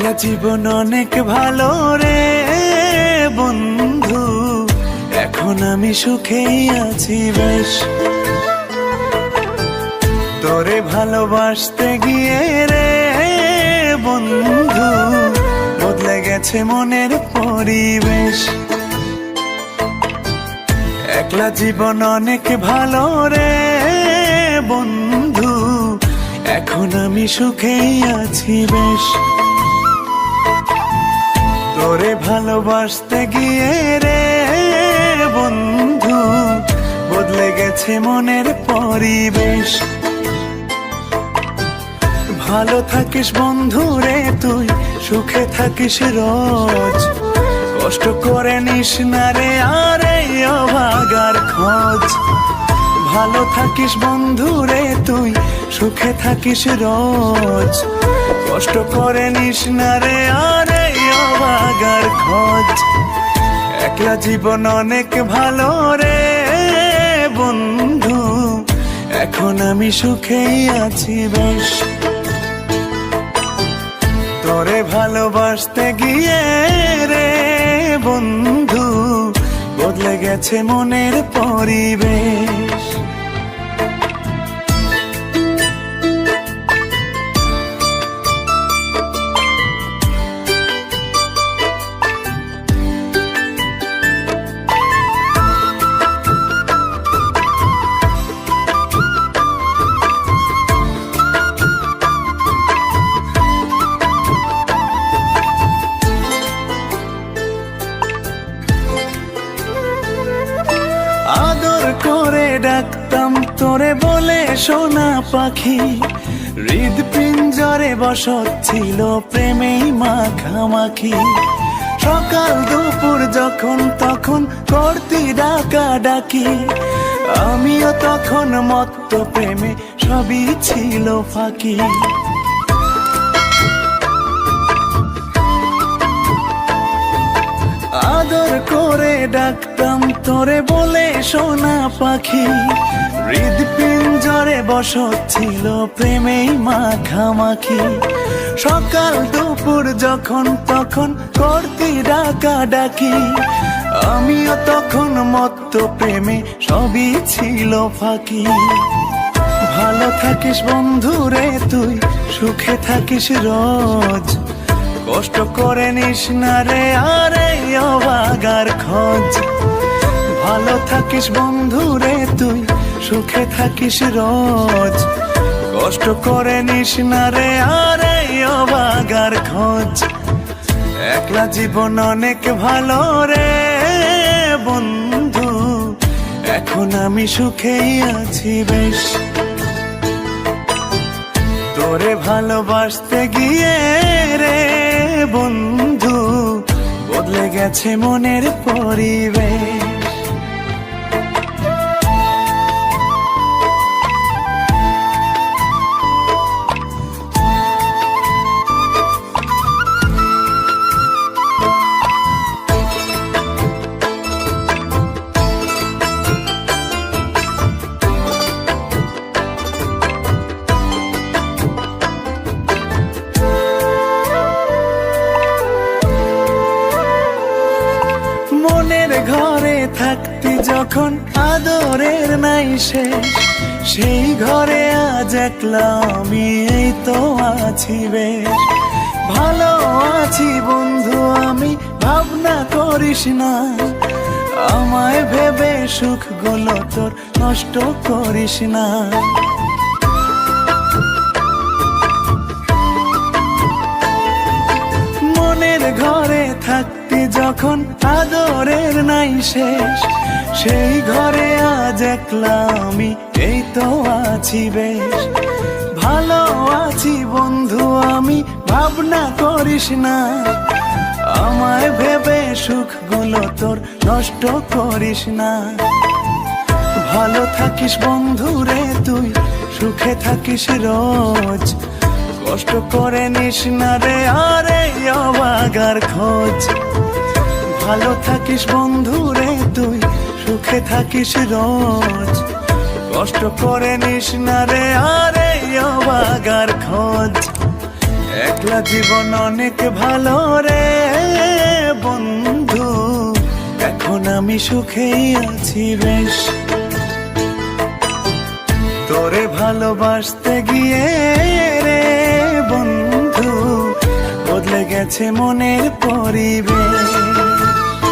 একলা জীবন অনেক ভালো রে বন্ধু, এখন আমি সুখেই আছি বেশ। তোরে ভালোবাসতে গিয়ে রে বন্ধু বদলে গেছে মনের পরিবেশ। একলা জীবন অনেক ভালো রে বন্ধু, এখন আমি সুখেই আছি বেশ। তোরে ভালোবাসতে গিয়ে রে বন্ধু বদলে গেছে মনের পরিবেশ। ভালো থাকিস বন্ধু রে তুই, সুখে থাকিস রোজ, কষ্ট করে নিস না রে আর এই অভাগার খোঁজ। ভালো থাকিস বন্ধু রে তুই, সুখে থাকিস রোজ, কষ্ট করে নিস না রে আর এই অভাগার খোঁজ। একলা জীবন অনেক ভালো রে বন্ধু, এখন আমি সুখেই আছি বেশ। তোরে ভালোবাসতে গিয়ে রে বন্ধু বদলে গেছে মনের পরিবেশ। আদর করে ডাকতাম তোরে বলে সোনা পাখি, হৃদপিঞ্জরে বসত ছিল প্রেমেই মাখামাখি। সকাল দুপুর যখন তখন করতি ডাকা ডাকি, আমিও তখন মত্ত প্রেমে সবই ছিল ফাঁকি। আদর করে ডাকতাম তোরে বলে সোনা পাখি, হৃদপিঞ্জরে বসত ছিল প্রেমেই মাখামাখি। সকাল দুপুর যখন তখন করতি ডাকা ডাকি, আমিও তখন মত্ত প্রেমে সবই ছিল ফাঁকি। ভালো থাকিস বন্ধু রে তুই, সুখে থাকিস রোজ, কষ্ট করে নিস না রে আর এই অভাগার খোঁজ। ভালো থাকিস বন্ধু রে তুই, সুখে থাকিস রোজ, কষ্ট করে নিস না রে আর এই অভাগার খোঁজ। একলা জীবন অনেক ভালো রে বন্ধু, এখন আমি সুখেই আছি বেশ। তোরে ভালোবাসতে গিয়ে রে বন্ধু বদলে গেছে মনের পরিবেশ। মনের ঘরে থাকতি যখন আদরের নাই শেষ, সেই ঘরে আজ একলা আমি এই তো আছি বেশ। ভালো আছি বন্ধু আমি, ভাবনা করিস না, আমায় ভেবে সুখগুলো তোর নষ্ট করিস না। মনের ঘরে থাকতি যখন আদরের নাই শেষ, সেই ঘরে আজ একলা আমি এই তো আছি বেশ। ভালো আছি বন্ধু আমি, ভাবনা করিস না, আমায় ভেবে সুখগুলো তোর নষ্ট করিস না। ভালো থাকিস বন্ধু রে তুই, সুখে থাকিস রোজ, কষ্ট করে নিস না রে আর এই অভাগার খোঁজ। ভালো থাকিস বন্ধু রে তুই, সুখে থাকিস রোজ, কষ্ট করে নিস না রে আর এই অভাগার খোঁজ। একলা জীবন অনেক ভালো রে বন্ধু, এখন আমি সুখেই আছি বেশ। তোরে ভালোবাসতে গিয়ে রে বন্ধু, বদলে গেছে মনের পরিবেশ।